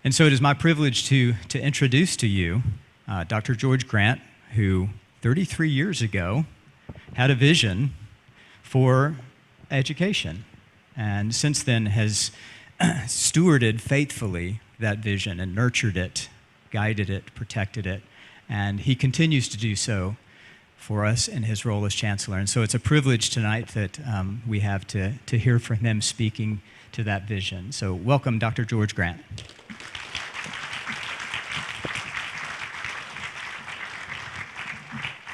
And so it is my privilege to introduce to you Dr. George Grant, who 33 years ago had a vision for education, and since then has stewarded faithfully that vision and nurtured it, guided it, protected it, and he continues to do so for us in his role as chancellor. And so it's a privilege tonight that we have to hear from him speaking to that vision. So welcome, Dr. George Grant.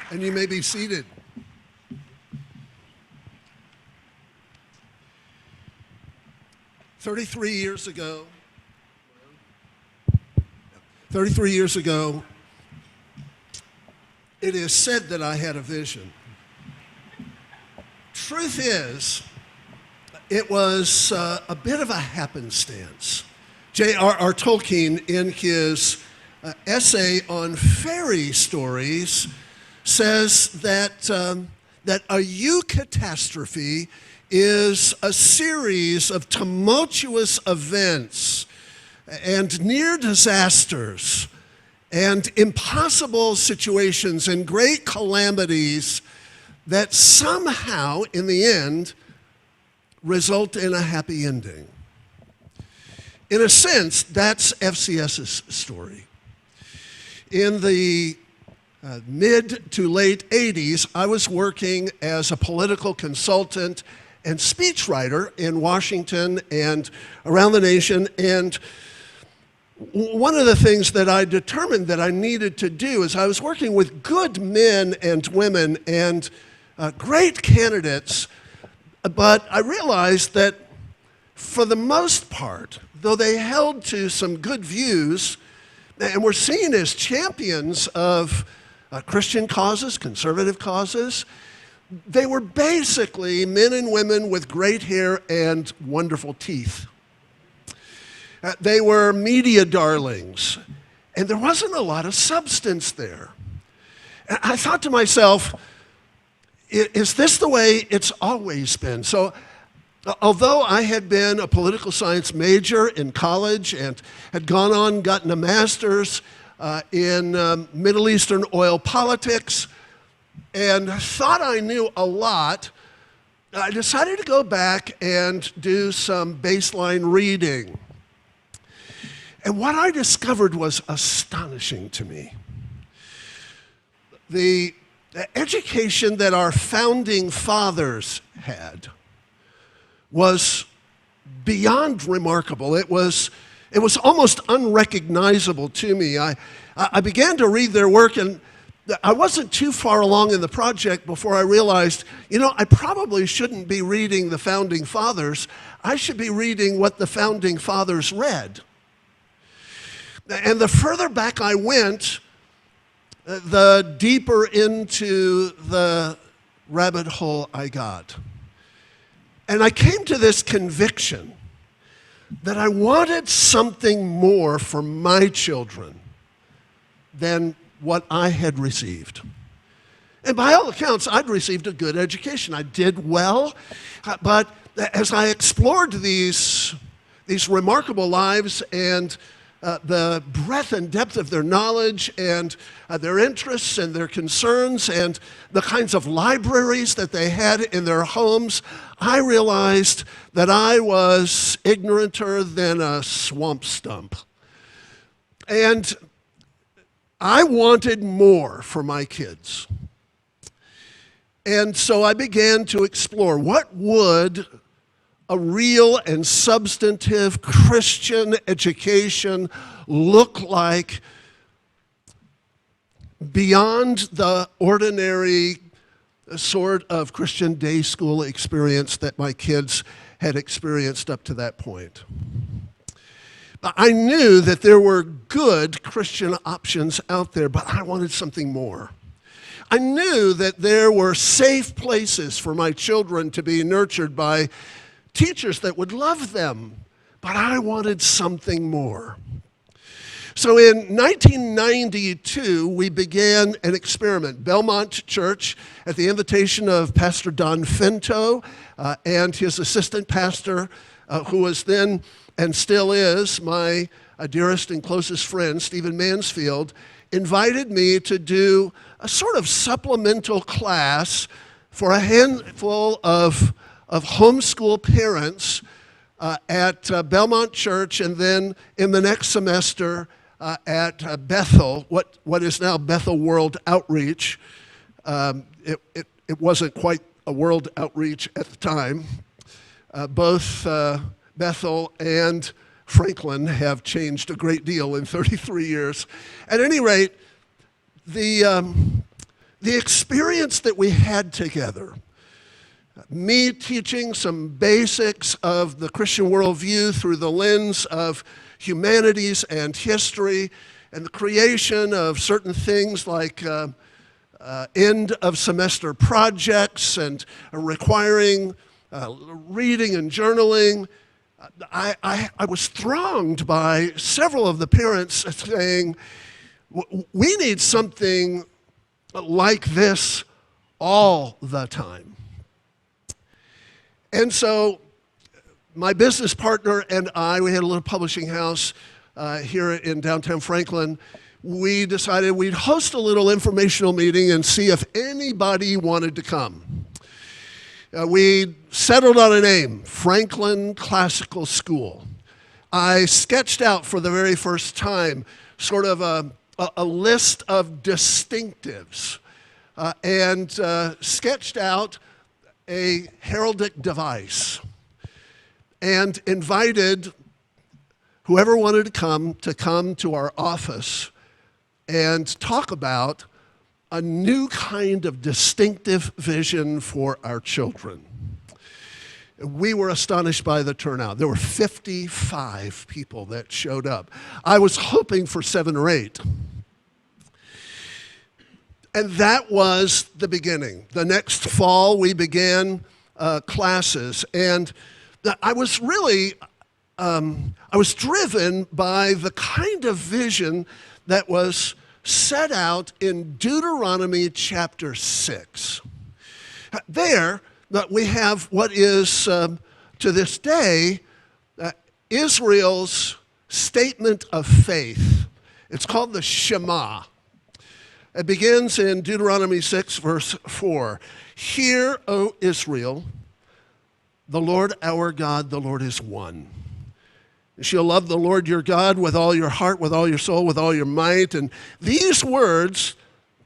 And you may be seated. Thirty-three years ago, it is said that I had a vision. Truth is, it was a bit of a happenstance. J.R.R. Tolkien, in his essay on fairy stories, says that a eucatastrophe is a series of tumultuous events and near disasters and impossible situations and great calamities that somehow, in the end, result in a happy ending. In a sense, that's FCS's story. In the mid to late 80s, I was working as a political consultant and speechwriter in Washington and around the nation, and one of the things that I determined that I needed to do is I was working with good men and women and great candidates, but I realized that for the most part, though they held to some good views and were seen as champions of Christian causes, conservative causes, they were basically men and women with great hair and wonderful teeth. They were media darlings, and there wasn't a lot of substance there. And I thought to myself, is this the way it's always been? So, although I had been a political science major in college and had gone on, gotten a master's in Middle Eastern oil politics, and thought I knew a lot, I decided to go back and do some baseline reading. And what I discovered was astonishing to me. The education that our founding fathers had was beyond remarkable. It was almost unrecognizable to me. I began to read their work, and I wasn't too far along in the project before I realized, I probably shouldn't be reading the founding fathers. I should be reading what the founding fathers read. And the further back I went, the deeper into the rabbit hole I got. And I came to this conviction that I wanted something more for my children than what I had received. And by all accounts, I'd received a good education. I did well, but as I explored these remarkable lives and the breadth and depth of their knowledge and their interests and their concerns and the kinds of libraries that they had in their homes, I realized that I was ignoranter than a swamp stump. And I wanted more for my kids. And so I began to explore what would a real and substantive Christian education look like beyond the ordinary sort of Christian day school experience that my kids had experienced up to that point. I knew that there were good Christian options out there, but I wanted something more. I knew that there were safe places for my children to be nurtured by teachers that would love them, but I wanted something more. So in 1992, we began an experiment. Belmont Church, at the invitation of Pastor Don Finto and his assistant pastor, who was then and still is my dearest and closest friend, Stephen Mansfield, invited me to do a sort of supplemental class for a handful of homeschool parents at Belmont Church, and then in the next semester at Bethel, what is now Bethel World Outreach. It wasn't quite a world outreach at the time. Both Bethel and Franklin have changed a great deal in 33 years. At any rate, the experience that we had together, me teaching some basics of the Christian worldview through the lens of humanities and history, and the creation of certain things like end of semester projects and requiring reading and journaling. I was thronged by several of the parents saying, we need something like this all the time. And so my business partner and I, we had a little publishing house here in downtown Franklin. We decided we'd host a little informational meeting and see if anybody wanted to come. We settled on a name, Franklin Classical School. I sketched out for the very first time sort of a list of distinctives and sketched out a heraldic device and invited whoever wanted to come to our office and talk about a new kind of distinctive vision for our children. We were astonished by the turnout. There were 55 people that showed up. I was hoping for 7 or 8. And that was the beginning. The next fall, we began classes. And I was really, I was driven by the kind of vision that was set out in Deuteronomy chapter 6. There, we have what is, to this day, Israel's statement of faith. It's called the Shema. It begins in Deuteronomy 6, verse 4. Hear, O Israel, the Lord our God, the Lord is one. You shall love the Lord your God with all your heart, with all your soul, with all your might. And these words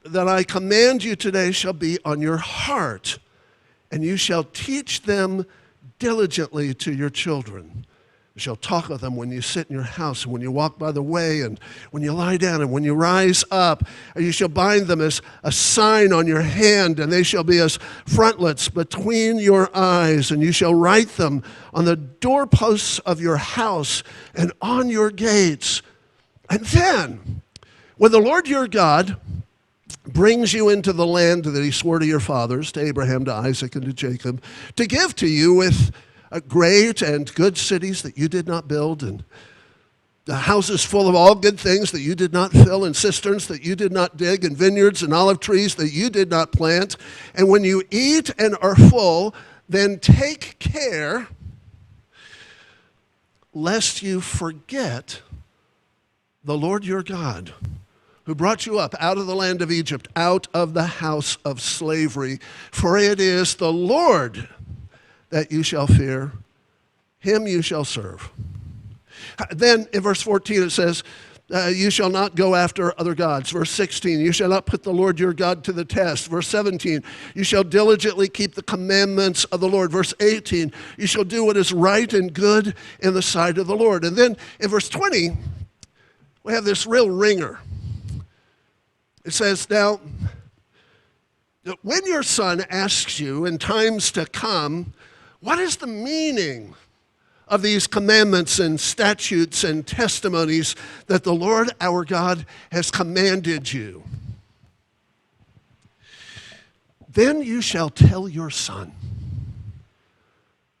that I command you today shall be on your heart, and you shall teach them diligently to your children. You shall talk of them when you sit in your house, and when you walk by the way, and when you lie down, and when you rise up. And you shall bind them as a sign on your hand, and they shall be as frontlets between your eyes. And you shall write them on the doorposts of your house and on your gates. And then, when the Lord your God brings you into the land that he swore to your fathers, to Abraham, to Isaac, and to Jacob, to give to you with great and good cities that you did not build, and the houses full of all good things that you did not fill, and cisterns that you did not dig, and vineyards and olive trees that you did not plant. And when you eat and are full, then take care lest you forget the Lord your God, who brought you up out of the land of Egypt, out of the house of slavery. For it is the Lord that you shall fear, him you shall serve. Then in verse 14 it says, you shall not go after other gods. Verse 16, you shall not put the Lord your God to the test. Verse 17, you shall diligently keep the commandments of the Lord. Verse 18, you shall do what is right and good in the sight of the Lord. And then in verse 20, we have this real ringer. It says, now, when your son asks you in times to come, what is the meaning of these commandments and statutes and testimonies that the Lord our God has commanded you? Then you shall tell your son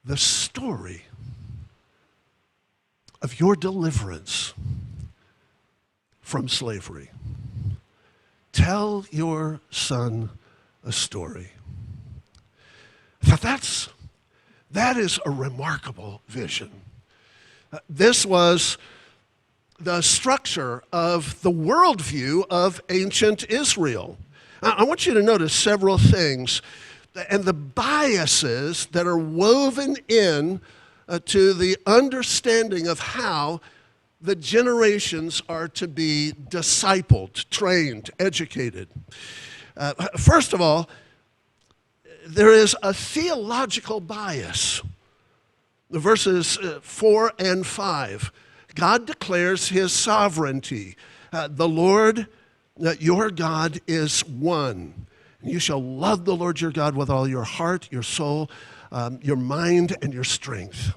the story of your deliverance from slavery. Tell your son a story. That is a remarkable vision. This was the structure of the worldview of ancient Israel. I want you to notice several things and the biases that are woven in to the understanding of how the generations are to be discipled, trained, educated. First of all, there is a theological bias. The verses 4 and 5, God declares his sovereignty. The Lord, your God, is one. You shall love the Lord your God with all your heart, your soul, your mind, and your strength.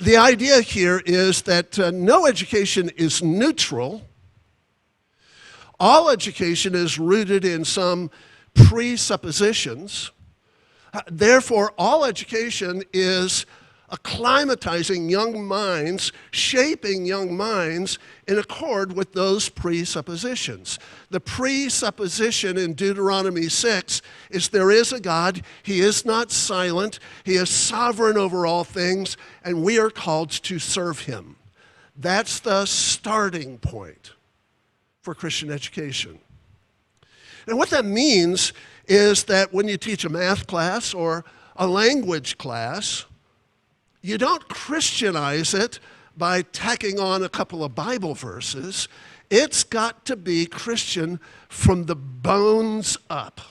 The idea here is that no education is neutral. All education is rooted in some presuppositions. Therefore, all education is acclimatizing young minds, shaping young minds in accord with those presuppositions. The presupposition in Deuteronomy 6 is there is a God, he is not silent, he is sovereign over all things, and we are called to serve him. That's the starting point for Christian education. And what that means is that when you teach a math class or a language class, you don't Christianize it by tacking on a couple of Bible verses. It's got to be Christian from the bones up.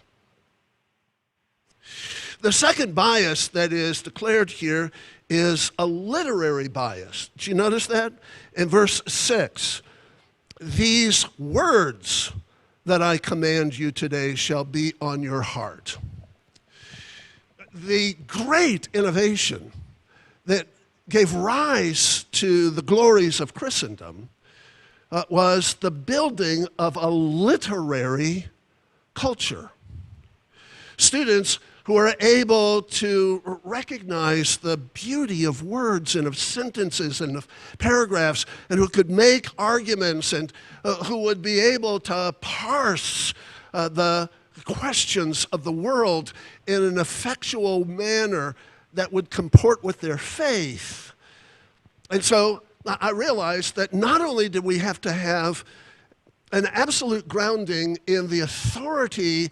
The second bias that is declared here is a literary bias. Did you notice that? In verse 6, these words that I command you today shall be on your heart. The great innovation that gave rise to the glories of Christendom was the building of a literary culture. Students who are able to recognize the beauty of words and of sentences and of paragraphs, and who could make arguments, and who would be able to parse the questions of the world in an effectual manner that would comport with their faith. And so I realized that not only did we have to have an absolute grounding in the authority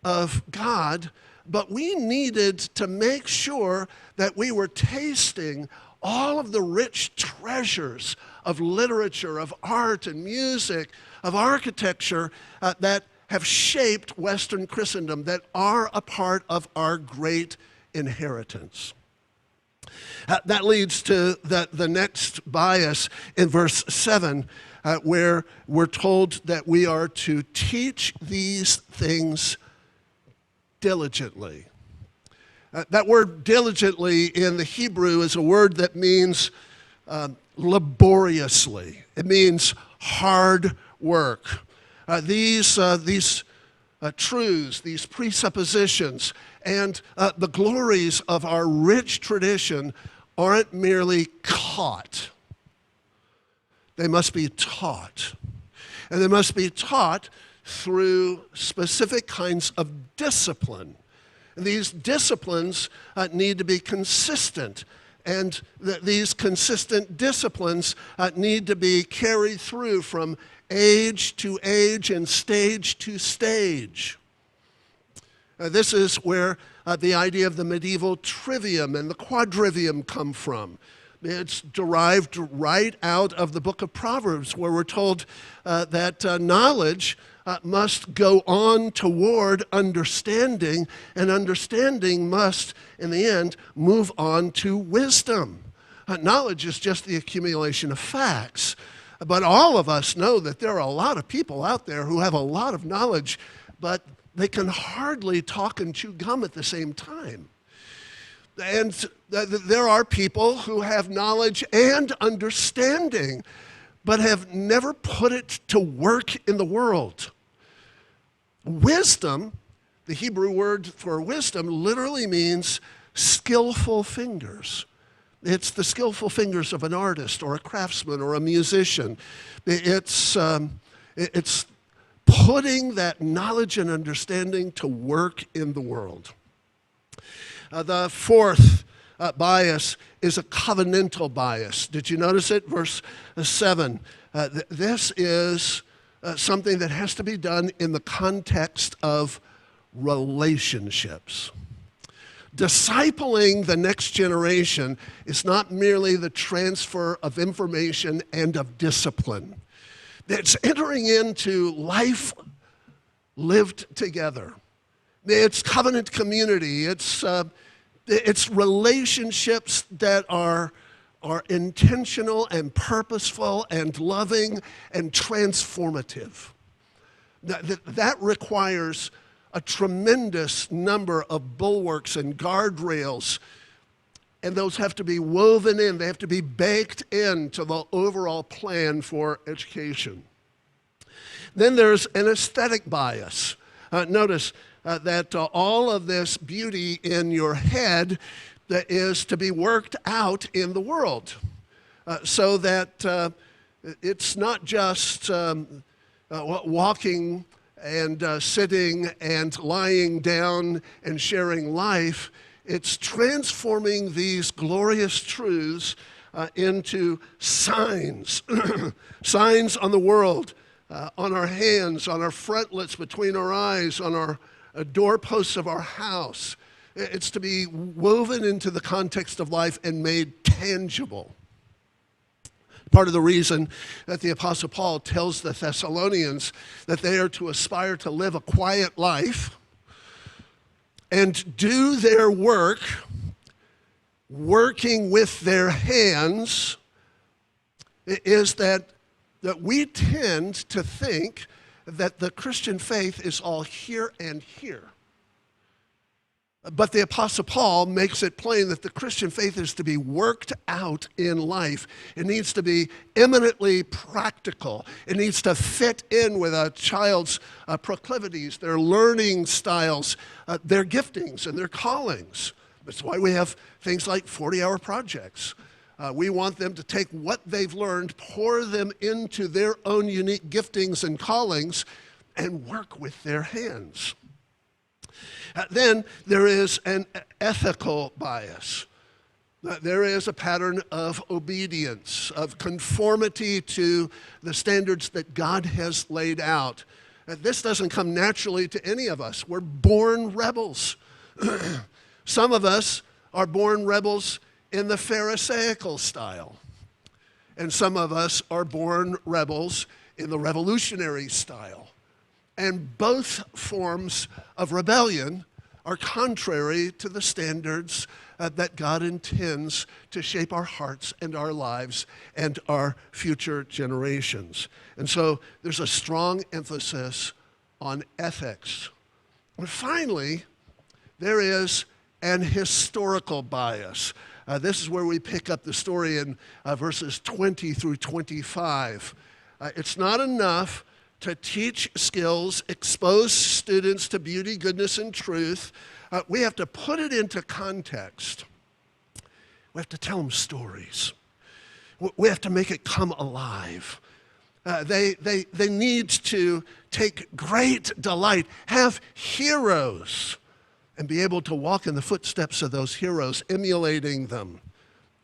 of God, but we needed to make sure that we were tasting all of the rich treasures of literature, of art and music, of architecture that have shaped Western Christendom, that are a part of our great inheritance. That leads to the next bias in verse 7, where we're told that we are to teach these things diligently. That word diligently in the Hebrew is a word that means laboriously. It means hard work. These truths, these presuppositions, and the glories of our rich tradition aren't merely caught. They must be taught. And they must be taught through specific kinds of discipline. And these disciplines need to be consistent. And these consistent disciplines need to be carried through from age to age and stage to stage. This is where the idea of the medieval trivium and the quadrivium come from. It's derived right out of the book of Proverbs, where we're told that knowledge must go on toward understanding, and understanding must, in the end, move on to wisdom. Knowledge is just the accumulation of facts. But all of us know that there are a lot of people out there who have a lot of knowledge, but they can hardly talk and chew gum at the same time. And there are people who have knowledge and understanding, but have never put it to work in the world. Wisdom, the Hebrew word for wisdom, literally means skillful fingers. It's the skillful fingers of an artist or a craftsman or a musician. It's putting that knowledge and understanding to work in the world. The fourth bias is a covenantal bias. Did you notice it? Verse 7. This is something that has to be done in the context of relationships. Discipling the next generation is not merely the transfer of information and of discipline. It's entering into life lived together. It's covenant community. It's relationships that are intentional and purposeful and loving and transformative. That requires a tremendous number of bulwarks and guardrails, and those have to be woven in. They have to be baked into the overall plan for education. Then there's an aesthetic bias. Notice that all of this beauty in your head that is to be worked out in the world, so that it's not just walking and sitting and lying down and sharing life. It's transforming these glorious truths into signs, signs on the world, on our hands, on our frontlets, between our eyes, on our doorposts of our house. It's to be woven into the context of life and made tangible. Part of the reason that the Apostle Paul tells the Thessalonians that they are to aspire to live a quiet life and do their work, working with their hands, is that we tend to think that the Christian faith is all here and here. But the Apostle Paul makes it plain that the Christian faith is to be worked out in life. It needs to be eminently practical. It needs to fit in with a child's proclivities, their learning styles, their giftings, and their callings. That's why we have things like 40-hour projects. We want them to take what they've learned, pour them into their own unique giftings and callings, and work with their hands. Then there is an ethical bias. There is a pattern of obedience, of conformity to the standards that God has laid out. This doesn't come naturally to any of us. We're born rebels. Some of us are born rebels in the Pharisaical style, and some of us are born rebels in the revolutionary style. And both forms of rebellion are contrary to the standards that God intends to shape our hearts and our lives and our future generations. And so there's a strong emphasis on ethics. And finally, there is an historical bias. This is where we pick up the story in verses 20 through 25. It's not enough to teach skills, expose students to beauty, goodness, and truth. We have to put it into context. We have to tell them stories. We have to make it come alive. They need to take great delight, have heroes, and be able to walk in the footsteps of those heroes, emulating them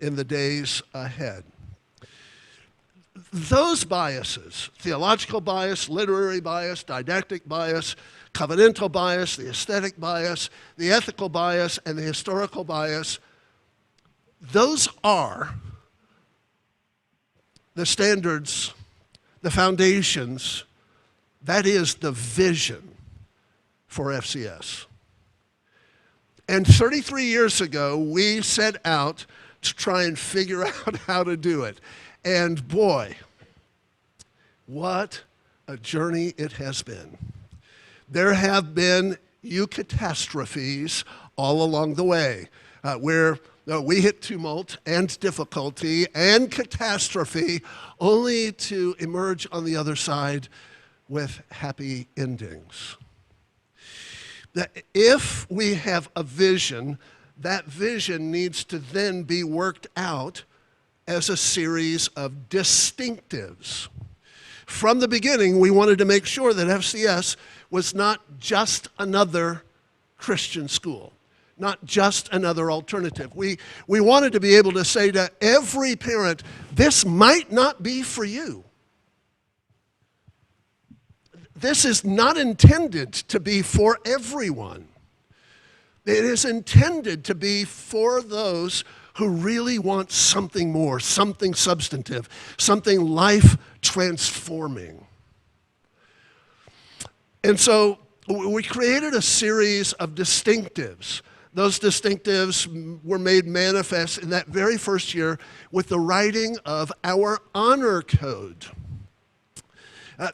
in the days ahead. Those biases, theological bias, literary bias, didactic bias, covenantal bias, the aesthetic bias, the ethical bias, and the historical bias, those are the standards, the foundations, that is the vision for FCS. And 33 years ago, we set out to try and figure out how to do it. And boy, what a journey it has been. There have been catastrophes all along the way where we hit tumult and difficulty and catastrophe only to emerge on the other side with happy endings. That if we have a vision, that vision needs to then be worked out as a series of distinctives. From the beginning, we wanted to make sure that FCS was not just another Christian school, not just another alternative. We wanted to be able to say to every parent, this might not be for you. This is not intended to be for everyone. It is intended to be for those who really want something more, something substantive, something life-transforming. And so we created a series of distinctives. Those distinctives were made manifest in that very first year with the writing of our honor code.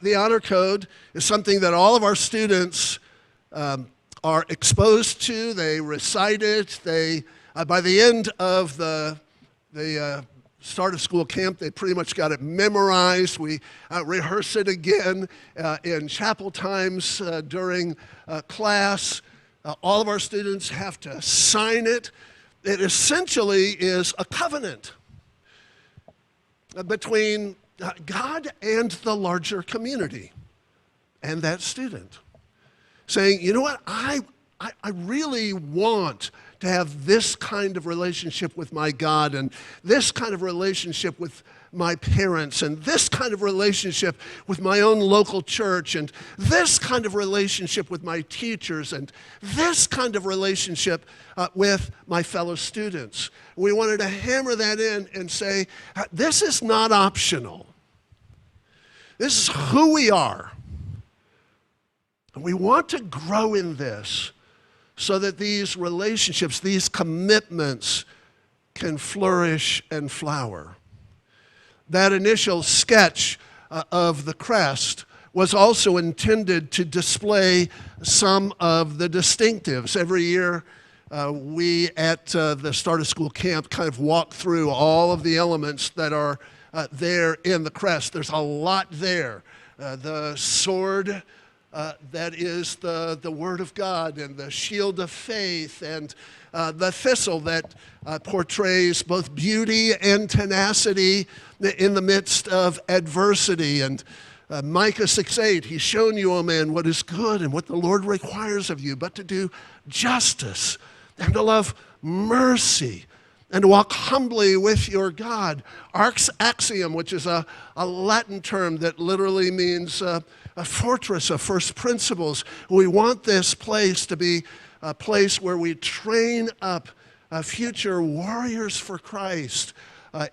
The honor code is something that all of our students are exposed to. They recite it. By the end of the start of school camp, they pretty much got it memorized. We rehearse it again in chapel times during class. All of our students have to sign it. It essentially is a covenant between God and the larger community and that student, saying, you know what, I really want to have this kind of relationship with my God and this kind of relationship with my parents and this kind of relationship with my own local church and this kind of relationship with my teachers and this kind of relationship with my fellow students. We wanted to hammer that in and say, this is not optional. This is who we are. And we want to grow in this so that these relationships, these commitments can flourish and flower. That initial sketch of the crest was also intended to display some of the distinctives. Every year, we at the start of school camp kind of walk through all of the elements that are there in the crest. There's a lot there. The sword that is the Word of God, and the shield of faith, and the thistle that portrays both beauty and tenacity in the midst of adversity. And Micah 6:8, he's shown you, O man, what is good and what the Lord requires of you, but to do justice and to love mercy and to walk humbly with your God. Arx axiom, which is a Latin term that literally means a fortress of first principles. We want this place to be a place where we train up future warriors for Christ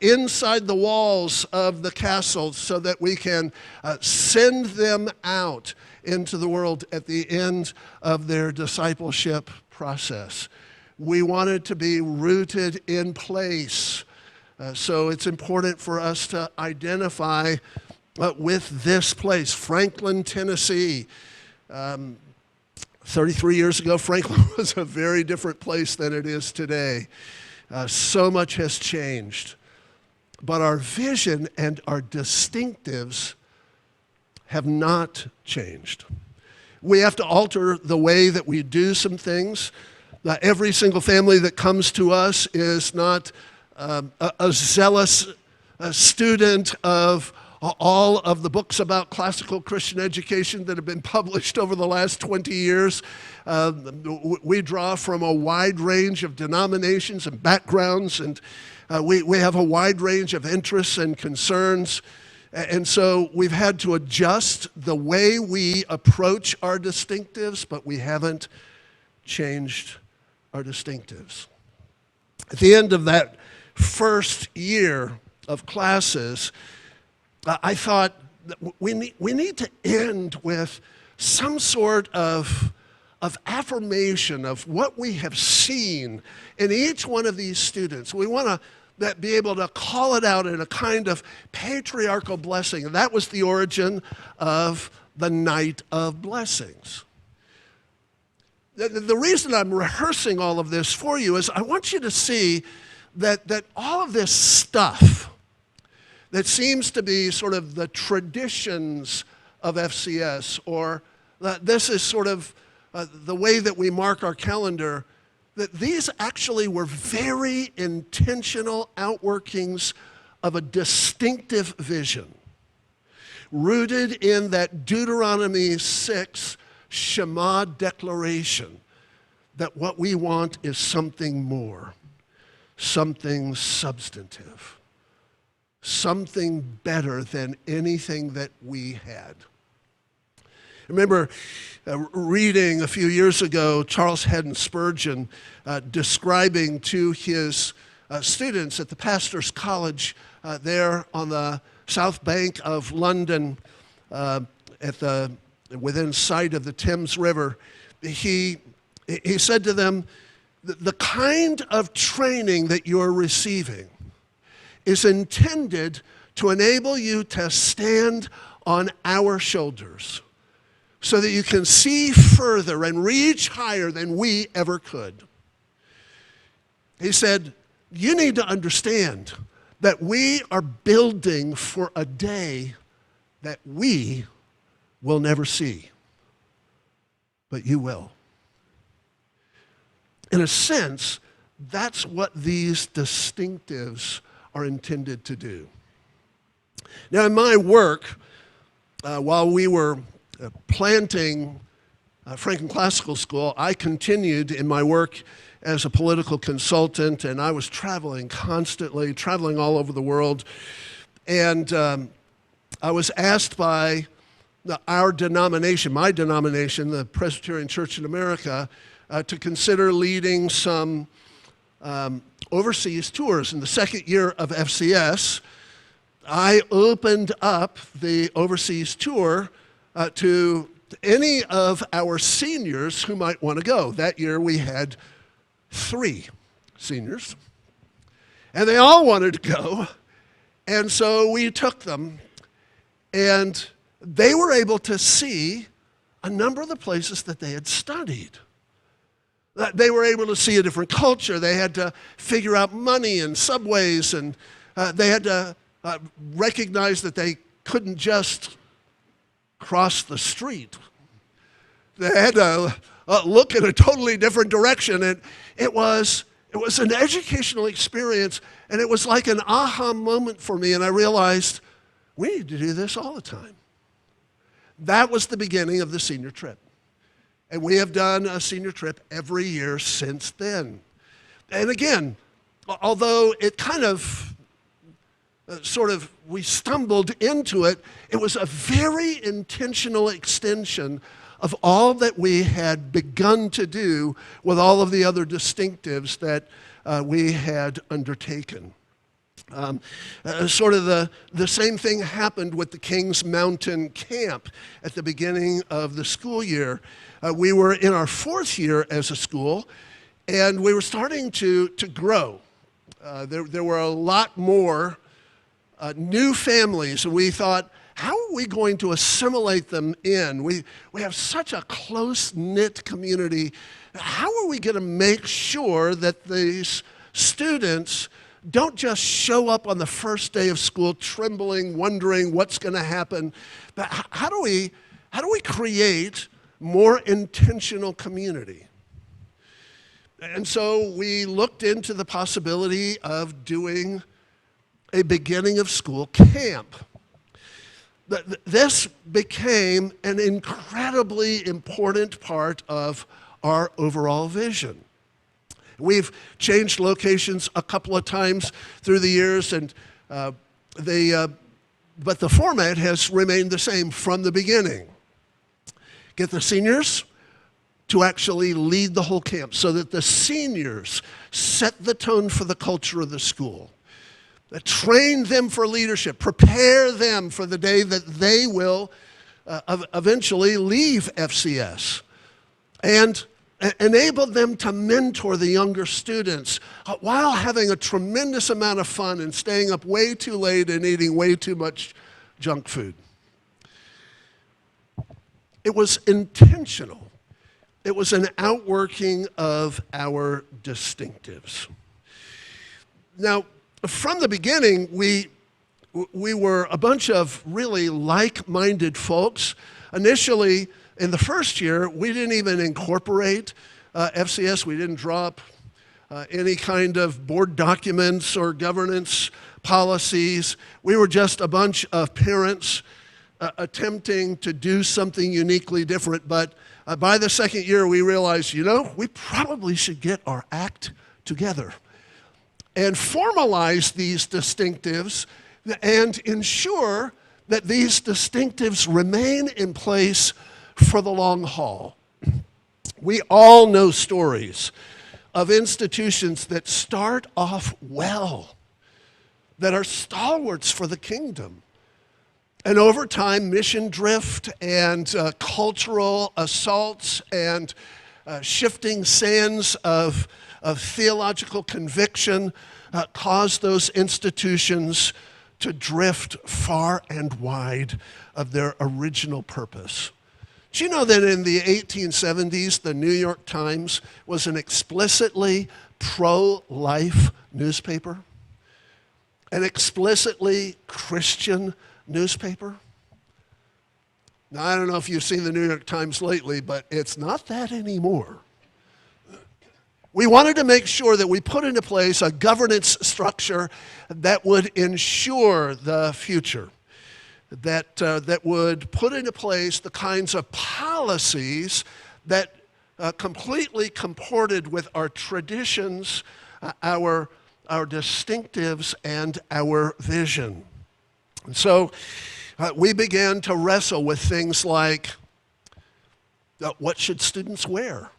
inside the walls of the castle so that we can send them out into the world at the end of their discipleship process. We want it to be rooted in place. So it's important for us to identify with this place, Franklin, Tennessee. 33 years ago, Franklin was a very different place than it is today. So much has changed. But our vision and our distinctives have not changed. We have to alter the way that we do some things. Every single family that comes to us is not a zealous student of all of the books about classical Christian education that have been published over the last 20 years. We draw from a wide range of denominations and backgrounds, and we have a wide range of interests and concerns. And so we've had to adjust the way we approach our distinctives, but we haven't changed our distinctives. At the end of that first year of classes, I thought that we need to end with some sort of affirmation of what we have seen in each one of these students. We want to be able to call it out in a kind of patriarchal blessing. And that was the origin of the Night of Blessings. The reason I'm rehearsing all of this for you is I want you to see that all of this stuff that seems to be sort of the traditions of FCS, or this is sort of the way that we mark our calendar, that these actually were very intentional outworkings of a distinctive vision, rooted in that Deuteronomy 6 Shema declaration, that what we want is something more, something substantive, something better than anything that we had. I remember reading a few years ago Charles Haddon Spurgeon describing to his students at the pastor's college there on the south bank of London within sight of the Thames River. He said to them, the kind of training that you're receiving is intended to enable you to stand on our shoulders so that you can see further and reach higher than we ever could. He said, you need to understand that we are building for a day that we will never see, but you will. In a sense, that's what these distinctives are intended to do. Now, in my work, while we were planting Franklin Classical School, I continued in my work as a political consultant, and I was traveling constantly, traveling all over the world. And I was asked by our denomination, my denomination, the Presbyterian Church in America, to consider leading some overseas tours. In the second year of FCS, I opened up the overseas tour to any of our seniors who might want to go. That year we had 3 seniors, and they all wanted to go, and so we took them, and they were able to see a number of the places that they had studied. They were able to see a different culture. They had to figure out money and subways, and they had to recognize that they couldn't just cross the street. They had to look in a totally different direction. And it was an educational experience, and it was like an aha moment for me, and I realized we need to do this all the time. That was the beginning of the senior trip. And we have done a senior trip every year since then. And again, although it kind of we stumbled into it, it was a very intentional extension of all that we had begun to do with all of the other distinctives that we had undertaken. The same thing happened with the Kings Mountain Camp at the beginning of the school year. We were in our 4th year as a school, and we were starting to grow. There were a lot more new families, and we thought, how are we going to assimilate them in? We have such a close-knit community. How are we going to make sure that these students don't just show up on the first day of school trembling, wondering what's going to happen, but how do we create more intentional community? And so we looked into the possibility of doing a beginning of school camp. This became an incredibly important part of our overall vision. We've changed locations a couple of times through the years, and but the format has remained the same from the beginning. Get the seniors to actually lead the whole camp so that the seniors set the tone for the culture of the school. Train them for leadership, prepare them for the day that they will eventually leave FCS, and enable them to mentor the younger students while having a tremendous amount of fun and staying up way too late and eating way too much junk food. It was intentional. It was an outworking of our distinctives. Now, from the beginning, we were a bunch of really like-minded folks. Initially, in the first year, we didn't even incorporate FCS. We didn't drop any kind of board documents or governance policies. We were just a bunch of parents attempting to do something uniquely different, but by the second year we realized, we probably should get our act together and formalize these distinctives and ensure that these distinctives remain in place for the long haul. We all know stories of institutions that start off well, that are stalwarts for the kingdom. And over time, mission drift and cultural assaults and shifting sands of theological conviction cause those institutions to drift far and wide of their original purpose. Do you know that in the 1870s, the New York Times was an explicitly pro-life newspaper? An explicitly Christian newspaper? Now, I don't know if you've seen the New York Times lately, but it's not that anymore. We wanted to make sure that we put into place a governance structure that would ensure the future, that would put into place the kinds of policies that completely comported with our traditions, our distinctives, and our vision. And so we began to wrestle with things like, what should students wear?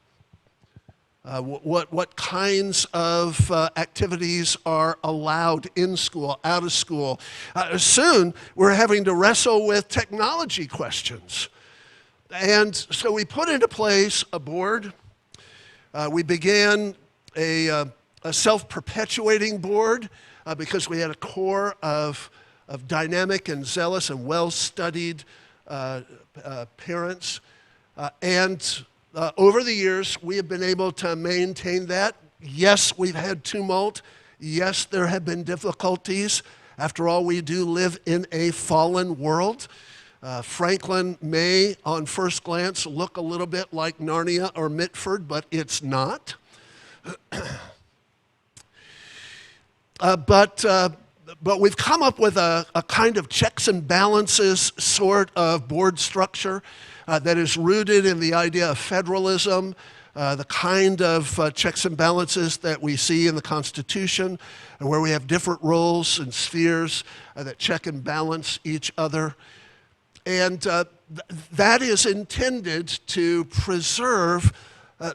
What kinds of activities are allowed in school, out of school? Soon, we're having to wrestle with technology questions. And so we put into place a board. We began a self-perpetuating board because we had a core of dynamic and zealous and well-studied parents. And over the years, we have been able to maintain that. Yes, we've had tumult. Yes, there have been difficulties. After all, we do live in a fallen world. Franklin may, on first glance, look a little bit like Narnia or Mitford, but it's not. But we've come up with a kind of checks and balances sort of board structure that is rooted in the idea of federalism, the kind of checks and balances that we see in the Constitution, and where we have different roles and spheres that check and balance each other. And that is intended to preserve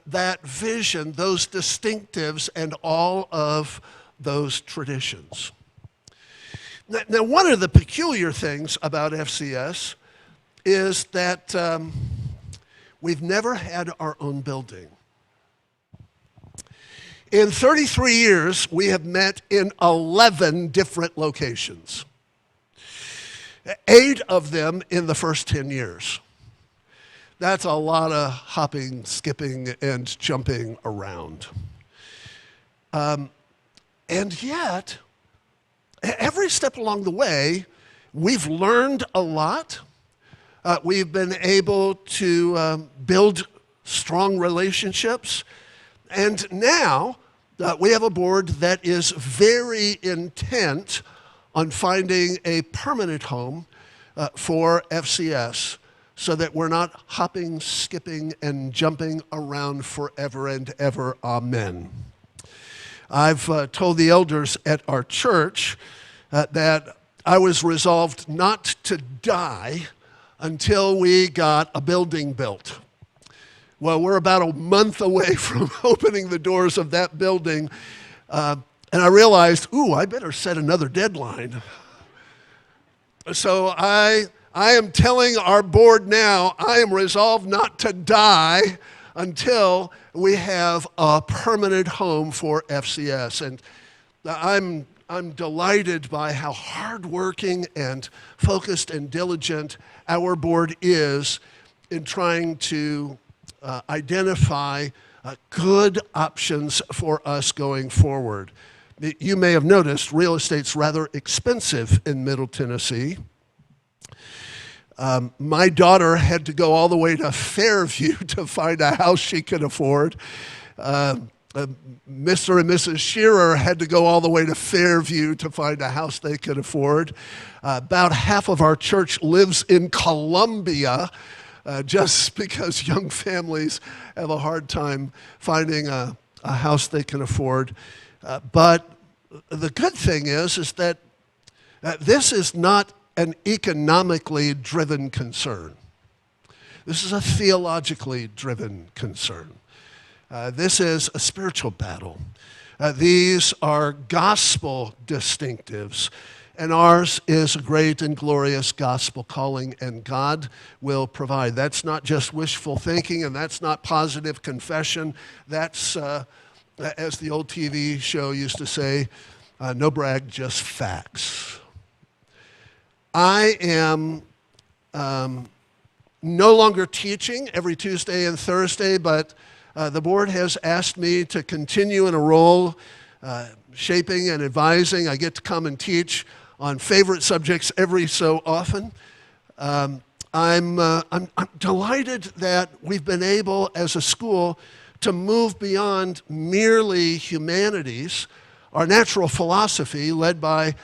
that vision, those distinctives, and all of those traditions. Now, one of the peculiar things about FCS is that we've never had our own building. In 33 years, we have met in 11 different locations. 8 of them in the first 10 years. That's a lot of hopping, skipping, and jumping around. And yet, every step along the way, we've learned a lot. We've been able to build strong relationships. And now we have a board that is very intent on finding a permanent home for FCS so that we're not hopping, skipping, and jumping around forever and ever. Amen. I've told the elders at our church that I was resolved not to die until we got a building built. Well, we're about a month away from opening the doors of that building, and I realized, I better set another deadline. So I am telling our board now, I am resolved not to die until we have a permanent home for FCS. And I'm delighted by how hardworking and focused and diligent our board is in trying to identify good options for us going forward. You may have noticed real estate's rather expensive in Middle Tennessee. My daughter had to go all the way to Fairview to find a house she could afford. Mr. and Mrs. Shearer had to go all the way to Fairview to find a house they could afford. About half of our church lives in Columbia, just because young families have a hard time finding a house they can afford. But the good thing is that this is not an economically driven concern. This is a theologically driven concern. This is a spiritual battle. These are gospel distinctives, and ours is a great and glorious gospel calling, and God will provide. That's not just wishful thinking, and that's not positive confession. That's, as the old TV show used to say, no brag, just facts. I am no longer teaching every Tuesday and Thursday, but the board has asked me to continue in a role shaping and advising. I get to come and teach on favorite subjects every so often. I'm delighted that we've been able as a school to move beyond merely humanities. Our natural philosophy, led by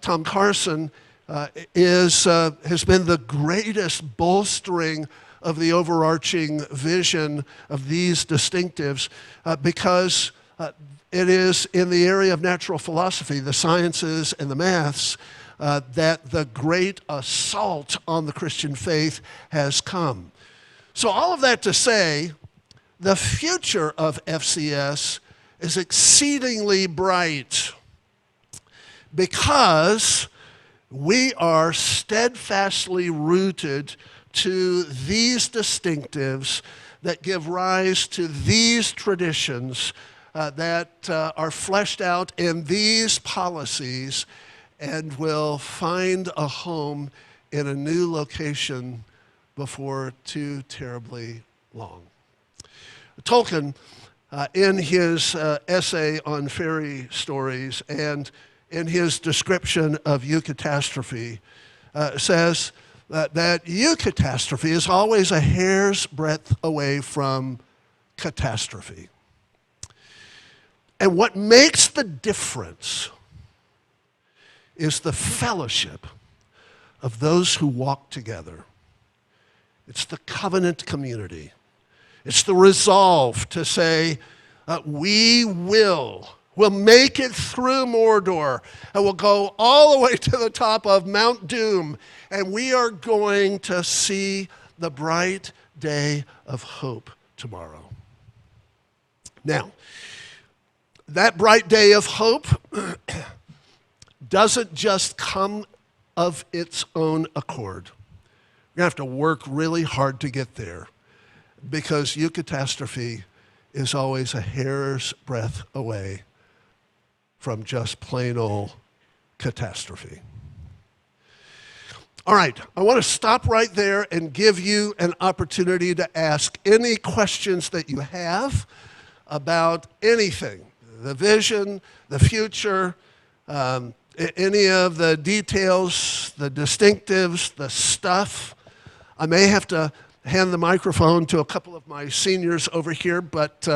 Tom Carson, has been the greatest bolstering of the overarching vision of these distinctives because it is in the area of natural philosophy, the sciences and the maths, that the great assault on the Christian faith has come. So all of that to say, the future of FCS is exceedingly bright because we are steadfastly rooted to these distinctives that give rise to these traditions that are fleshed out in these policies and will find a home in a new location before too terribly long. Tolkien, in his essay on fairy stories and in his description of eucatastrophe, says that eucatastrophe is always a hair's breadth away from catastrophe. And what makes the difference is the fellowship of those who walk together. It's the covenant community. It's the resolve to say, we'll make it through Mordor, and we'll go all the way to the top of Mount Doom, and we are going to see the bright day of hope tomorrow. Now, that bright day of hope doesn't just come of its own accord. We're going to have to work really hard to get there because eucatastrophe is always a hair's breadth away from just plain old catastrophe. All right, I want to stop right there and give you an opportunity to ask any questions that you have about anything, the vision, the future, any of the details, the distinctives, the stuff. I may have to hand the microphone to a couple of my seniors over here, but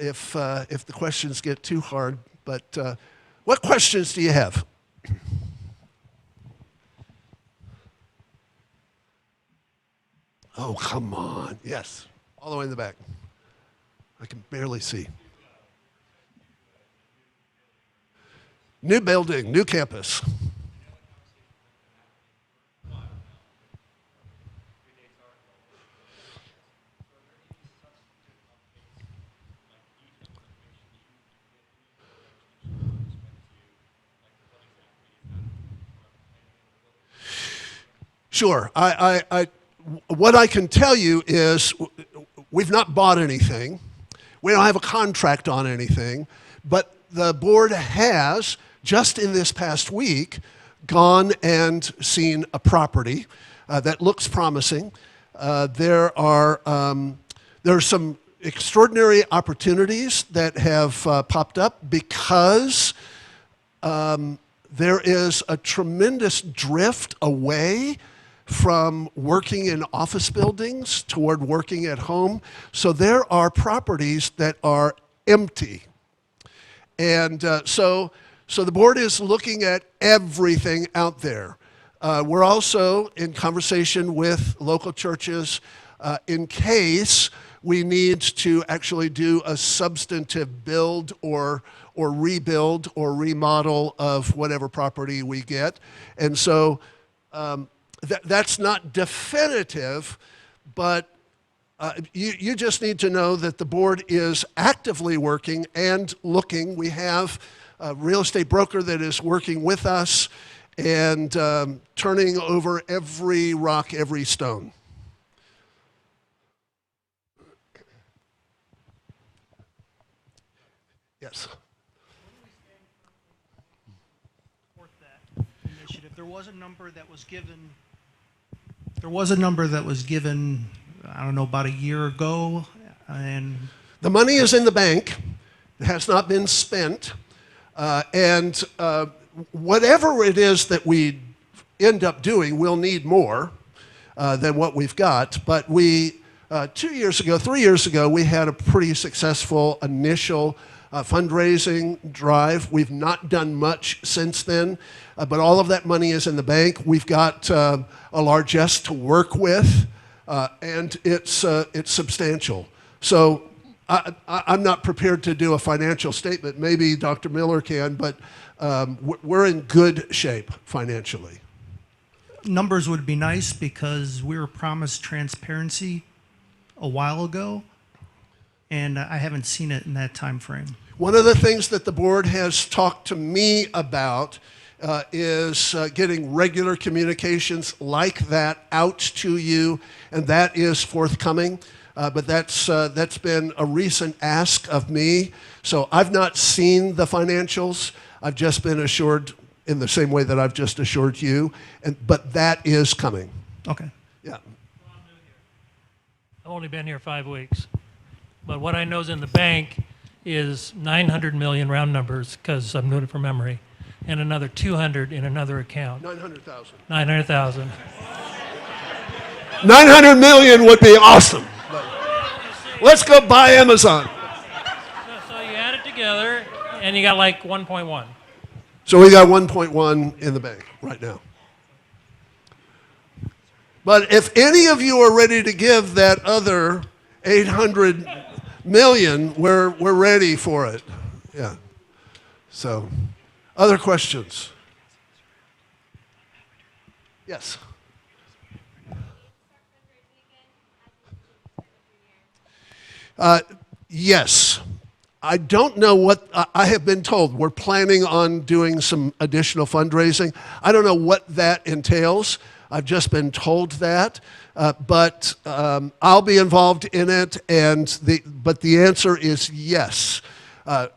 if the questions get too hard. But what questions do you have? Oh, come on. Yes, all the way in the back. I can barely see. New building, new campus. Sure. What I can tell you is we've not bought anything. We don't have a contract on anything. But the board has, just in this past week, gone and seen a property that looks promising. There are some extraordinary opportunities that have popped up because there is a tremendous drift away from working in office buildings toward working at home. So there are properties that are empty. And so the board is looking at everything out there. We're also in conversation with local churches in case we need to actually do a substantive build or rebuild or remodel of whatever property we get. And so that's not definitive, but you just need to know that the board is actively working and looking. We have a real estate broker that is working with us and turning over every rock, every stone. Yes. Support that initiative. There was a number that was given. There was a number that was given, I don't know, about a year ago, and the money is in the bank. It has not been spent, and whatever it is that we end up doing, we'll need more than what we've got. But we 3 years ago, we had a pretty successful initial fundraising drive. We've not done much since then, but all of that money is in the bank. We've got a largesse to work with, and it's substantial. So I'm not prepared to do a financial statement. Maybe Dr. Miller can, but we're in good shape financially. numbers would be nice because we were promised transparency a while ago, and I haven't seen it in that time frame. One of the things that the board has talked to me about is getting regular communications like that out to you, and that is forthcoming. But that's been a recent ask of me. So I've not seen the financials. I've just been assured in the same way that I've just assured you, but that is coming. Okay. Yeah. Well, I'm new here. I've only been here 5 weeks. But what I know is in the bank is 900 million round numbers, because I'm doing it from memory, and another 200 in another account. 900,000. 900,000. 900 million would be awesome. Let's go buy Amazon. So you add it together, and you got like 1.1. So we got 1.1 in the bank right now. But if any of you are ready to give that other 800 million, we're ready for it. Yeah. So, other questions? Yes. Yes. I don't know what, I have been told we're planning on doing some additional fundraising. I don't know what that entails. I've just been told that, but I'll be involved in it, but the answer is yes. But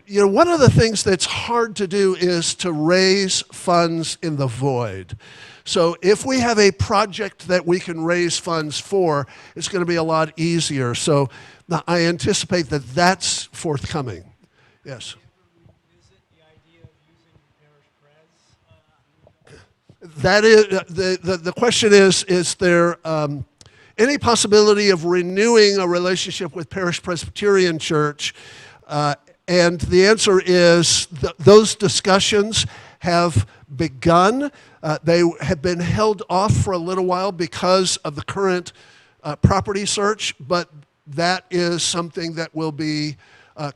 you know, one of the things that's hard to do is to raise funds in the void. So if we have a project that we can raise funds for, it's going to be a lot easier. So I anticipate that that's forthcoming. Yes. That is the question is there any possibility of renewing a relationship with Parish Presbyterian Church? And the answer is those discussions have begun. They have been held off for a little while because of the current property search, but that is something that will be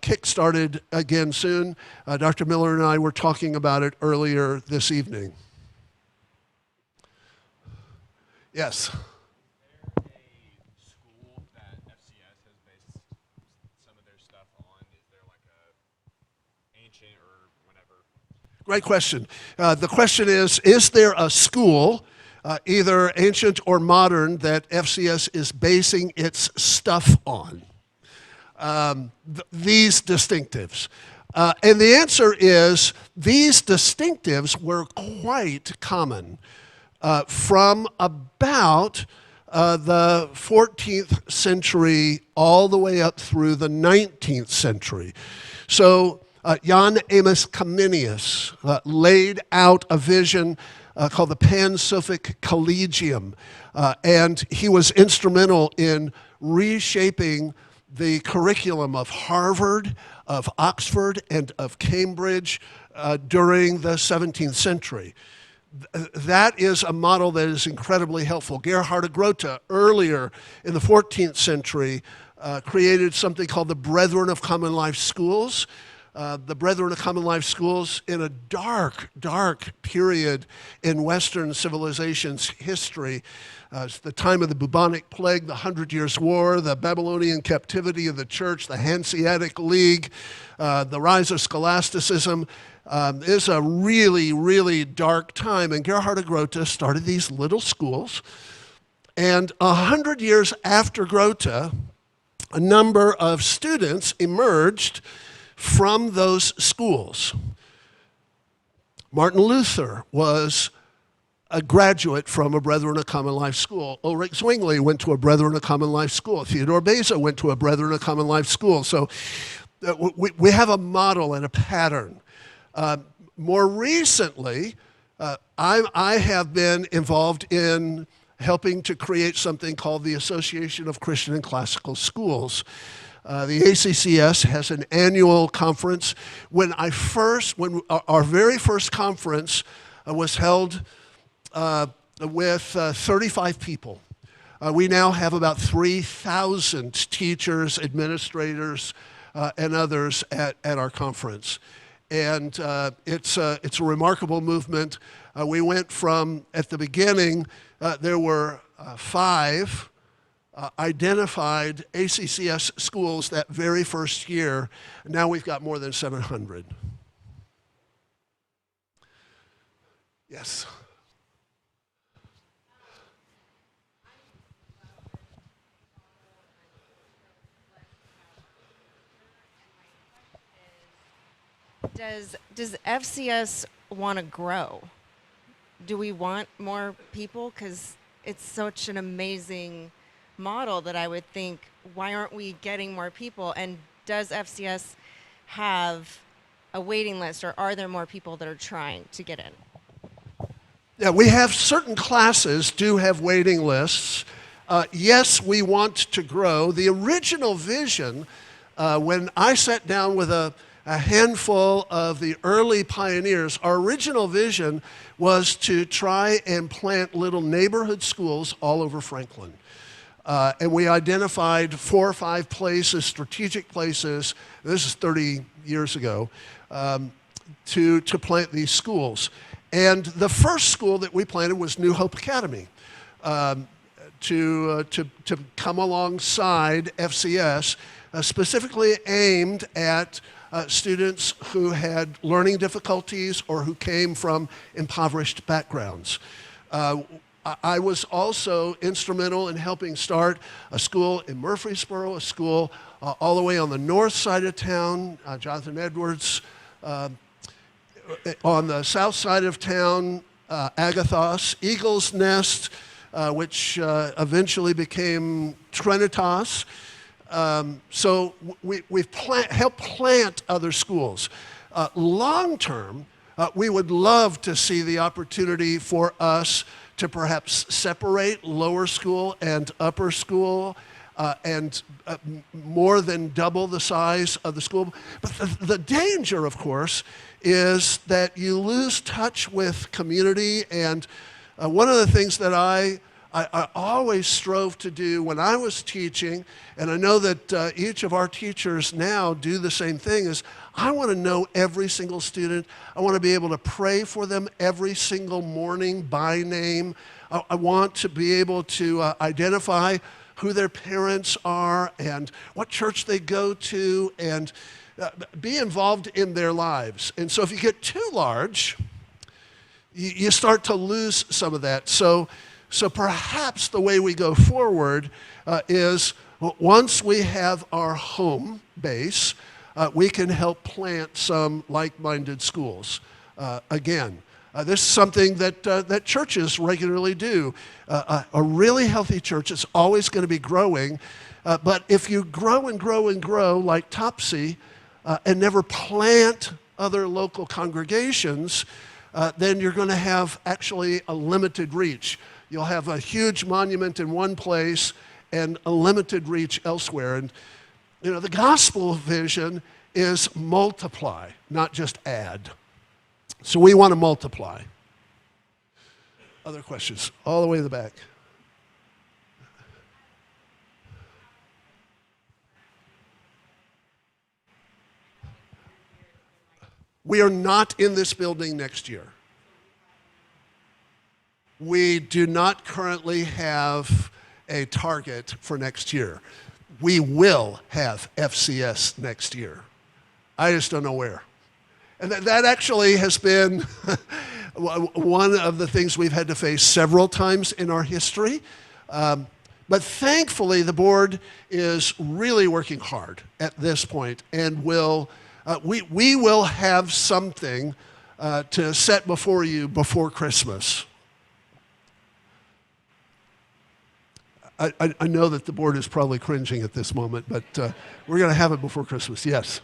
kick-started again soon. Dr. Miller and I were talking about it earlier this evening. Yes. Is there a school that FCS has based some of their stuff on? Is there like a ancient or whatever? Great question. The question is there a school, either ancient or modern, that FCS is basing its stuff on? These distinctives. And the answer is these distinctives were quite common. From about the 14th century all the way up through the 19th century. So Jan Amos Comenius laid out a vision called the Pan-Sophic Collegium. And he was instrumental in reshaping the curriculum of Harvard, of Oxford, and of Cambridge during the 17th century. That is a model that is incredibly helpful. Gerhard Grote, earlier in the 14th century, created something called the Brethren of Common Life Schools. The Brethren of Common Life Schools, in a dark, dark period in Western civilization's history, the time of the bubonic plague, the 100 Years' War, the Babylonian captivity of the church, the Hanseatic League, the rise of scholasticism, is a really, really dark time. And Gerhard Grote started these little schools. And 100 years after Grote, a number of students emerged from those schools. Martin Luther was a graduate from a Brethren of Common Life school. Ulrich Zwingli went to a Brethren of Common Life school. Theodore Beza went to a Brethren of Common Life school. So we have a model and a pattern. More recently, I have been involved in helping to create something called the Association of Christian and Classical Schools. The ACCS has an annual conference. When our very first conference was held with 35 people. We now have about 3,000 teachers, administrators, and others at our conference. And it's a remarkable movement. We went from, at the beginning, there were 5 identified ACCS schools that very first year. Now we've got more than 700. Yes. Does FCS want to grow? Do we want more people? Because it's such an amazing model that I would think, why aren't we getting more people? And does FCS have a waiting list, or are there more people that are trying to get in? Yeah, we have certain classes do have waiting lists. Yes, we want to grow. The original vision, when I sat down with a handful of the early pioneers, our original vision was to try and plant little neighborhood schools all over Franklin. And we identified 4 or 5 places, strategic places, this is 30 years ago, to plant these schools. And the first school that we planted was New Hope Academy, to come alongside FCS, specifically aimed at students who had learning difficulties or who came from impoverished backgrounds. I was also instrumental in helping start a school in Murfreesboro, a school all the way on the north side of town, Jonathan Edwards. On the south side of town, Agathos, Eagle's Nest, which eventually became Trinitas. So we've helped plant other schools. Long term, we would love to see the opportunity for us to perhaps separate lower school and upper school and more than double the size of the school. But the danger, of course, is that you lose touch with community. And one of the things that I always strove to do when I was teaching, and I know that each of our teachers now do the same thing, is I want to know every single student. I want to be able to pray for them every single morning by name. I want to be able to identify who their parents are and what church they go to, and be involved in their lives. And so if you get too large, you start to lose some of that. So perhaps the way we go forward is once we have our home base, we can help plant some like-minded schools. Again, this is something that churches regularly do. A really healthy church is always going to be growing, but if you grow and grow and grow like Topsy and never plant other local congregations, then you're going to have actually a limited reach. You'll have a huge monument in one place and a limited reach elsewhere. And the gospel vision is multiply, not just add. So we want to multiply. Other questions? All the way to the back. We are not in this building next year. We do not currently have a target for next year. We will have FCS next year. I just don't know where. And that actually has been one of the things we've had to face several times in our history. But thankfully, the board is really working hard at this point, and we will have something to set before you before Christmas. I know that the board is probably cringing at this moment, but we're going to have it before Christmas. Yes.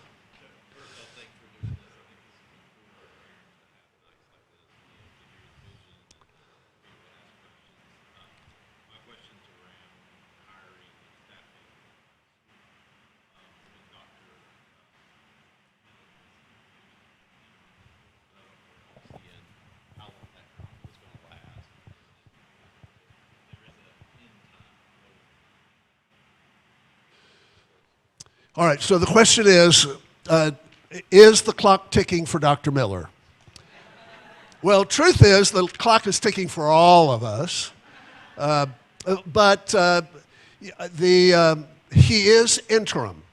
All right, so the question is the clock ticking for Dr. Miller? Well, truth is, the clock is ticking for all of us, but he is interim.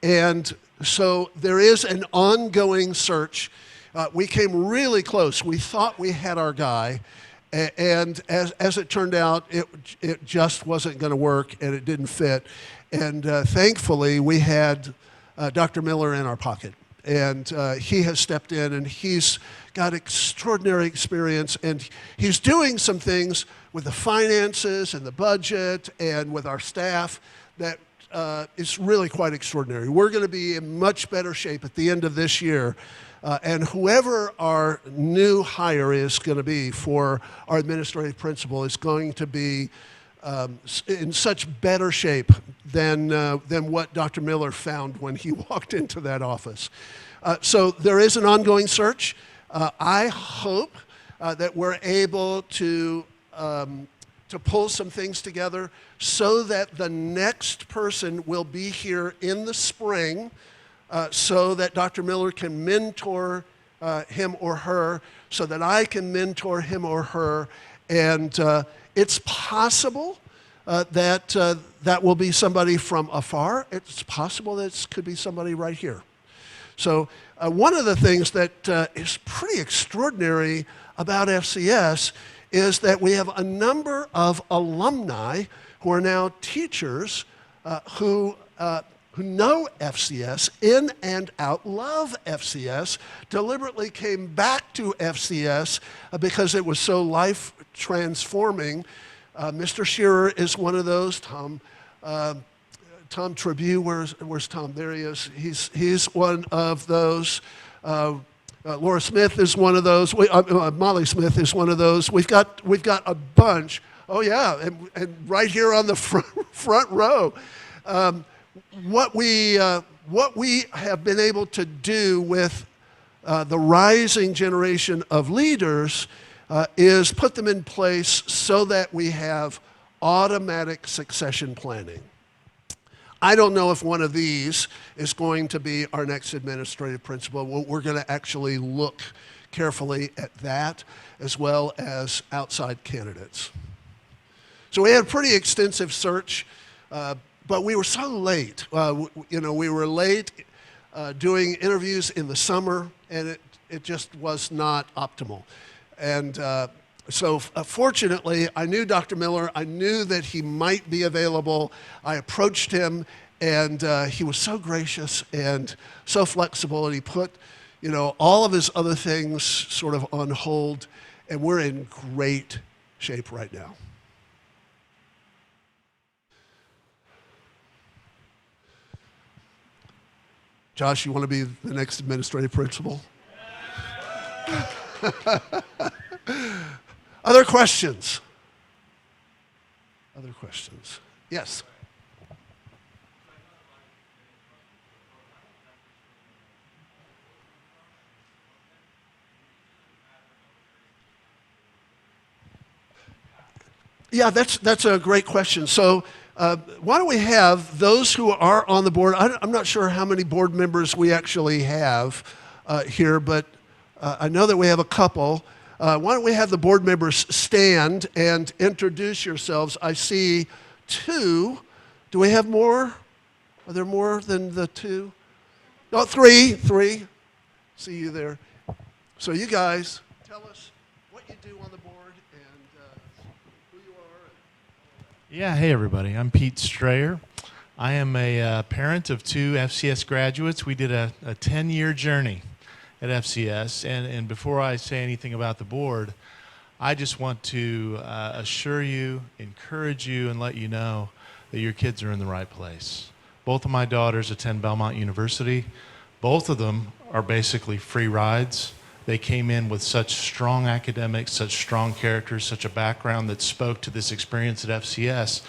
And so there is an ongoing search. We came really close. We thought we had our guy, and as it turned out, it just wasn't going to work, and it didn't fit. And thankfully, we had Dr. Miller in our pocket. And he has stepped in, and he's got extraordinary experience. And he's doing some things with the finances and the budget and with our staff that is really quite extraordinary. We're going to be in much better shape at the end of this year. And whoever our new hire is going to be for our administrative principal is going to be in such better shape than what Dr. Miller found when he walked into that office. So there is an ongoing search. I hope that we're able to pull some things together so that the next person will be here in the spring so that Dr. Miller can mentor him or her, so that I can mentor him or her, and it's possible that will be somebody from afar. It's possible that it could be somebody right here. So one of the things that is pretty extraordinary about FCS is that we have a number of alumni who are now teachers who know FCS in and out, love FCS, deliberately came back to FCS because it was so life transforming. Mr. Shearer is one of those. Tom Tribune, where's Tom? There he is. He's one of those. Laura Smith is one of those. Molly Smith is one of those. We've got a bunch. Oh yeah, and right here on the front row. What we have been able to do with the rising generation of leaders is put them in place so that we have automatic succession planning. I don't know if one of these is going to be our next administrative principal. We're going to actually look carefully at that as well as outside candidates. So we had a pretty extensive search, but we were so late. We were late doing interviews in the summer, and it just was not optimal. And so fortunately, I knew Dr. Miller. I knew that he might be available. I approached him, and he was so gracious and so flexible, and he put, all of his other things sort of on hold, and we're in great shape right now. Josh, you want to be the next administrative principal? Other questions? Other questions? Yes. Yeah, that's a great question. So why don't we have those who are on the board? I'm not sure how many board members we actually have here, but I know that we have a couple. Why don't we have the board members stand and introduce yourselves? I see two. Do we have more? Are there more than the two? Oh, three. See you there. So you guys, tell us what you do on the board and who you are. Yeah, hey everybody. I'm Pete Strayer. I am a parent of two FCS graduates. We did a 10-year journey at FCS, and before I say anything about the board, I just want to assure you, encourage you, and let you know that your kids are in the right place. Both of my daughters attend Belmont University. Both of them are basically free rides. They came in with such strong academics, such strong characters, such a background that spoke to this experience at FCS.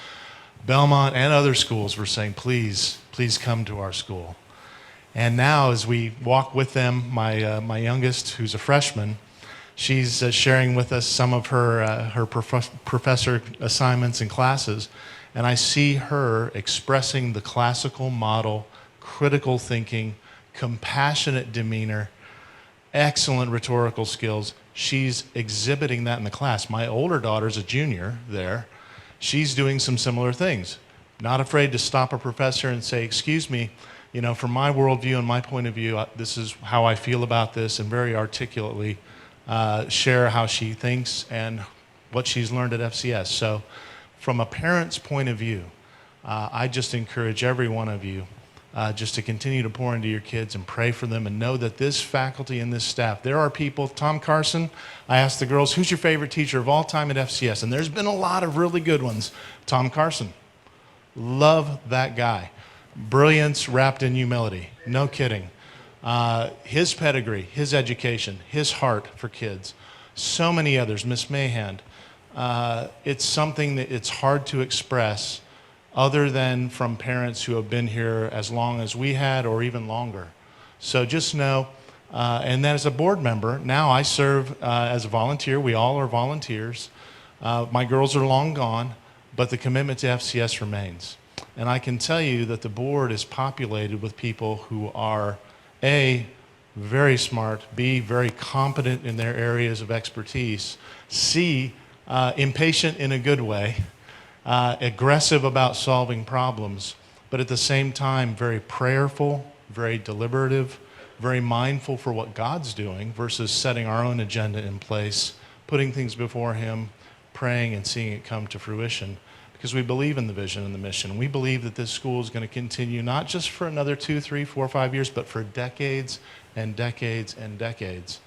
Belmont and other schools were saying, please come to our school. And now as we walk with them, my youngest, who's a freshman, she's sharing with us some of her professor assignments and classes, and I see her expressing the classical model, critical thinking, compassionate demeanor, excellent rhetorical skills. She's exhibiting that in the class. My older daughter's a junior there. She's doing some similar things. Not afraid to stop a professor and say, excuse me, you know, from my worldview and my point of view, this is how I feel about this, and very articulately share how she thinks and what she's learned at FCS. So from a parent's point of view, I just encourage every one of you just to continue to pour into your kids and pray for them, and know that this faculty and this staff, there are people. Tom Carson, I asked the girls, who's your favorite teacher of all time at FCS? And there's been a lot of really good ones. Tom Carson. Love that guy. Brilliance wrapped in humility. No kidding. His pedigree, his education, his heart for kids. So many others. Miss Mayhand. It's something that it's hard to express other than from parents who have been here as long as we had or even longer. So just know, and then as a board member, now I serve as a volunteer. We all are volunteers. My girls are long gone, but the commitment to FCS remains. And I can tell you that the board is populated with people who are A, very smart, B, very competent in their areas of expertise, C, impatient in a good way, aggressive about solving problems, but at the same time very prayerful, very deliberative, very mindful for what God's doing versus setting our own agenda in place, putting things before Him, praying and seeing it come to fruition. Because we believe in the vision and the mission. We believe that this school is going to continue not just for another 2, 3, 4, 5 years, but for decades and decades and decades.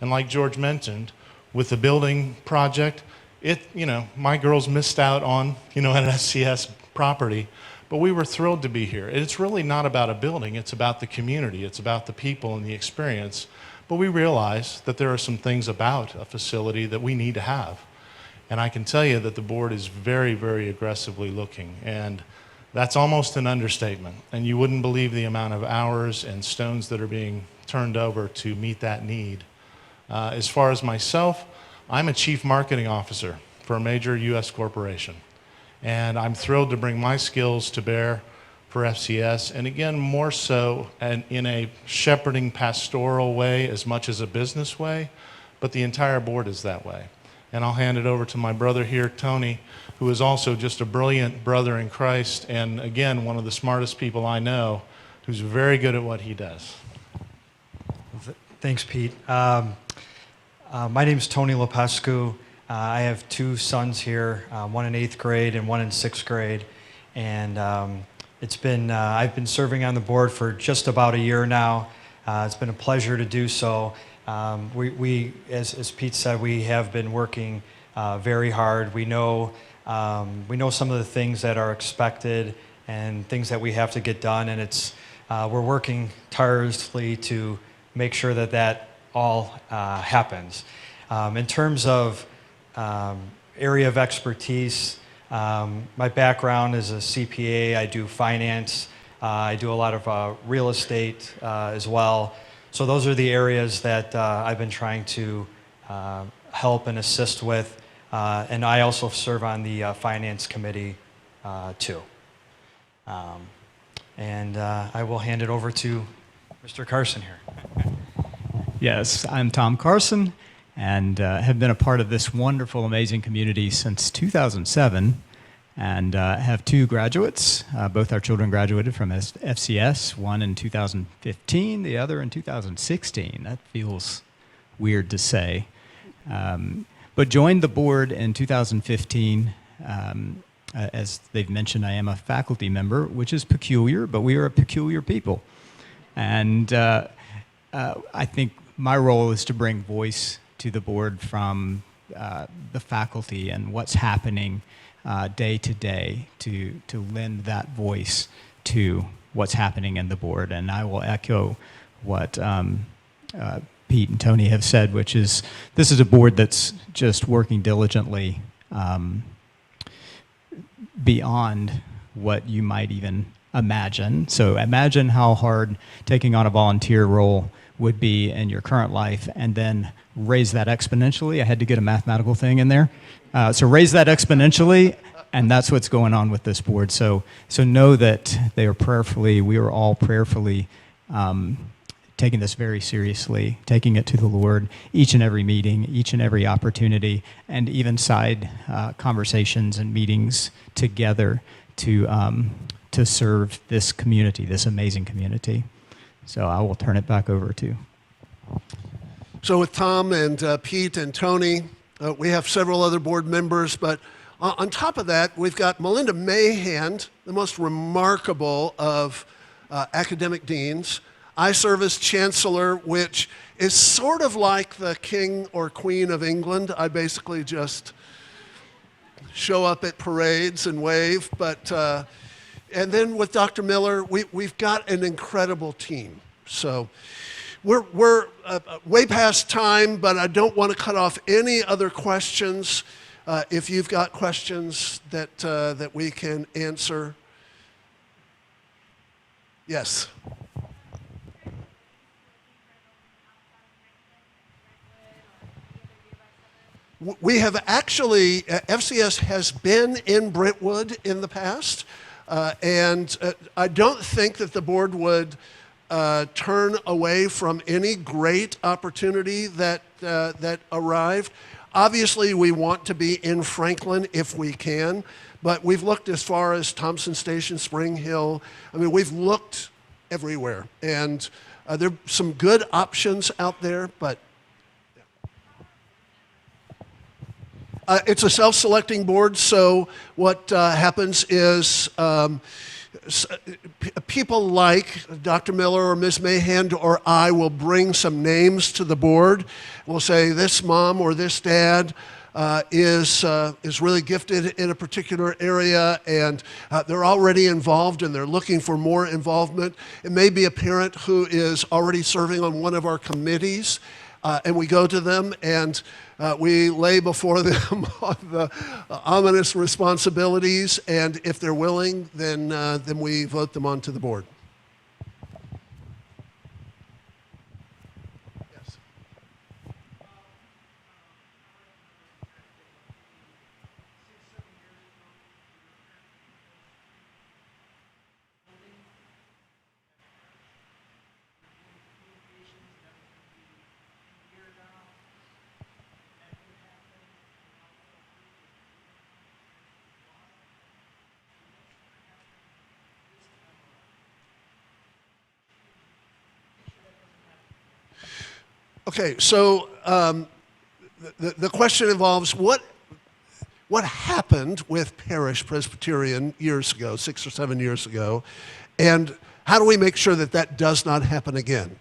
And like George mentioned, with the building project, my girls missed out on, an FCS property, but we were thrilled to be here. It's really not about a building, it's about the community, it's about the people and the experience. But we realize that there are some things about a facility that we need to have. And I can tell you that the board is very, very aggressively looking, and that's almost an understatement. And you wouldn't believe the amount of hours and stones that are being turned over to meet that need. As far as myself, I'm a chief marketing officer for a major U.S. corporation. And I'm thrilled to bring my skills to bear for FCS, and again, more so in a shepherding pastoral way as much as a business way, but the entire board is that way. And I'll hand it over to my brother here, Tony, who is also just a brilliant brother in Christ, and again, one of the smartest people I know, who's very good at what he does. Thanks, Pete. My name's Tony Lepescu. I have two sons here, one in 8th grade and one in 6th grade. And I've been serving on the board for just about a year now. It's been a pleasure to do so. As Pete said, we have been working very hard. We know some of the things that are expected and things that we have to get done, and we're working tirelessly to make sure that all happens. In terms of area of expertise, my background is a CPA. I do finance. I do a lot of real estate as well. So those are the areas that I've been trying to help and assist with. And I also serve on the finance committee too. And I will hand it over to Mr. Carson here. Yes, I'm Tom Carson, and have been a part of this wonderful, amazing community since 2007, and have two graduates. Both our children graduated from FCS, one in 2015, the other in 2016. That feels weird to say. But joined the board in 2015. As they've mentioned, I am a faculty member, which is peculiar, but we are a peculiar people. And I think my role is to bring voice to the board from the faculty and what's happening day to day to lend that voice to what's happening in the board. And I will echo what Pete and Tony have said, which is this is a board that's just working diligently beyond what you might even imagine. So imagine how hard taking on a volunteer role would be in your current life, and then raise that exponentially. I had to get a mathematical thing in there. So raise that exponentially, and that's what's going on with this board. So know that we are all prayerfully taking this very seriously, taking it to the Lord each and every meeting, each and every opportunity, and even side conversations and meetings together to serve this community, this amazing community. So I will turn it back over to. So with Tom and Pete and Tony, we have several other board members, but on top of that, we've got Melinda Mahand, the most remarkable of academic deans. I serve as chancellor, which is sort of like the king or queen of England. I basically just show up at parades and wave. But and then with Dr. Miller, we've got an incredible team. So we're way past time, but I don't want to cut off any other questions. If you've got questions that we can answer. Yes. We have actually, FCS has been in Brentwood in the past, and I don't think that the board would turn away from any great opportunity that arrived. Obviously, we want to be in Franklin if we can, but we've looked as far as Thompson Station, Spring Hill. I mean, we've looked everywhere, and there are some good options out there, but it's a self-selecting board, so what happens is people like Dr. Miller or Ms. Mahand or I will bring some names to the board. We'll say this mom or this dad is really gifted in a particular area, and they're already involved and they're looking for more involvement. It may be a parent who is already serving on one of our committees, and we go to them and we lay before them the ominous responsibilities, and if they're willing, then we vote them onto the board. Yes. Okay, so the question involves what happened with Parish Presbyterian years ago, 6 or 7 years ago, and how do we make sure that that does not happen again?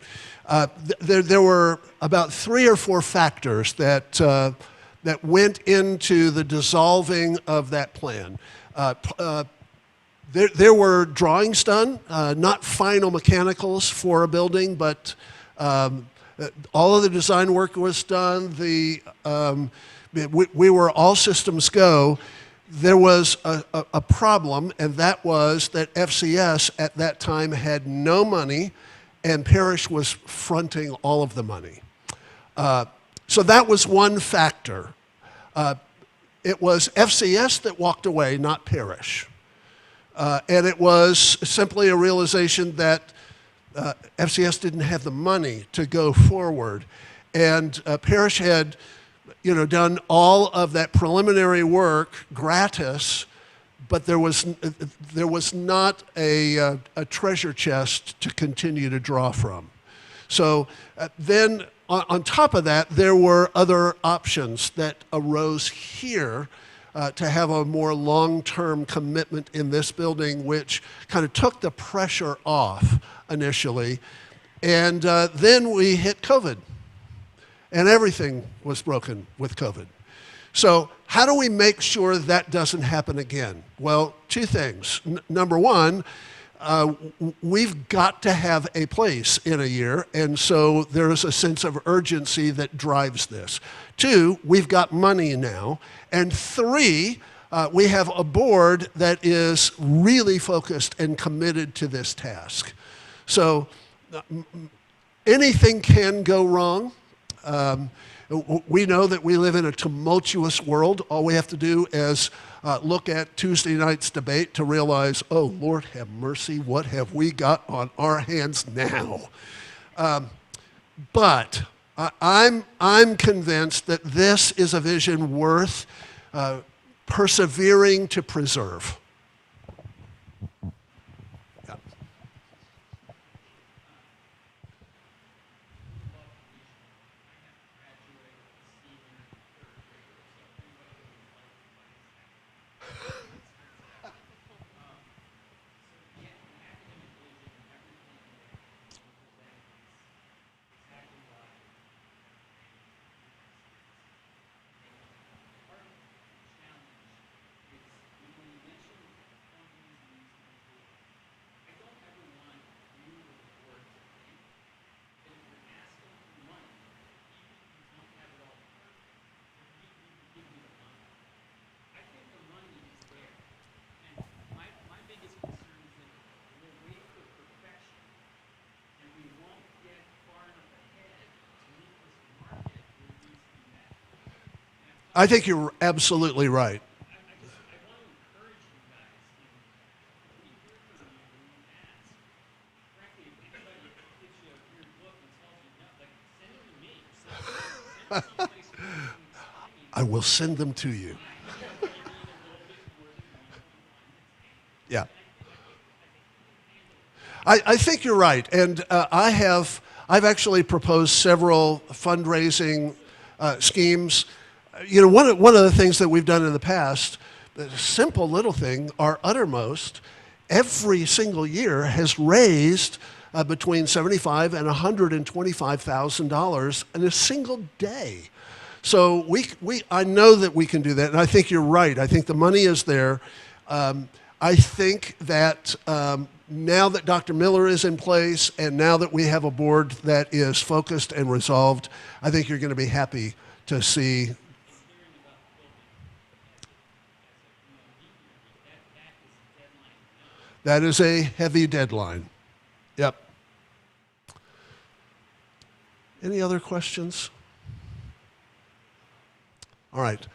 There were about 3 or 4 factors that went into the dissolving of that plan. There were drawings done, not final mechanicals for a building, but All of the design work was done. We were all systems go. There was a problem, and that was that FCS at that time had no money, and Parish was fronting all of the money. So that was one factor. It was FCS that walked away, not Parish. And it was simply a realization that FCS didn't have the money to go forward. And Parish had done all of that preliminary work gratis, but there was not a treasure chest to continue to draw from. So then on top of that, there were other options that arose here to have a more long-term commitment in this building, which kind of took the pressure off initially. And then we hit COVID, and everything was broken with COVID. So how do we make sure that doesn't happen again? Well, two things. Number one, we've got to have a place in a year, and so there's a sense of urgency that drives this. Two, we've got money now. And three, we have a board that is really focused and committed to this task. So anything can go wrong. We know that we live in a tumultuous world. All we have to do is look at Tuesday night's debate to realize, oh, Lord have mercy, what have we got on our hands now? But I'm convinced that this is a vision worth persevering to preserve. Yeah. I think you're absolutely right. I will send them to you. Yeah. I think you're right. And I've actually proposed several fundraising schemes. One of the things that we've done in the past, a simple little thing, our Uttermost, every single year has raised between $75,000 and $125,000 in a single day. So I know that we can do that, and I think you're right. I think the money is there. I think that now that Dr. Miller is in place and now that we have a board that is focused and resolved, I think you're going to be happy to see. That is a heavy deadline. Yep. Any other questions? All right.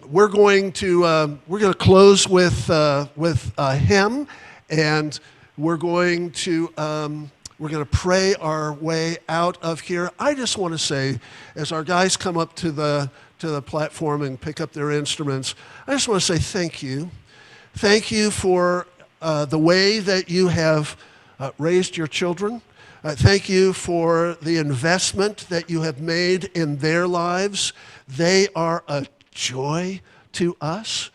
We're going to close with a hymn, and we're going to pray our way out of here. I just want to say, as our guys come up to the platform and pick up their instruments, I just want to say thank you. Thank you for the way that you have raised your children. Thank you for the investment that you have made in their lives. They are a joy to us.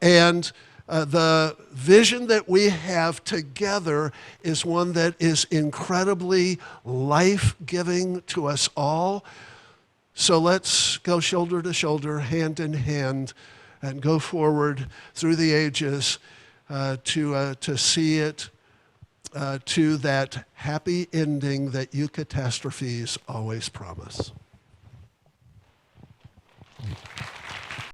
And the vision that we have together is one that is incredibly life-giving to us all. So let's go shoulder to shoulder, hand in hand, and go forward through the ages to see it to that happy ending that eucatastrophes always promise.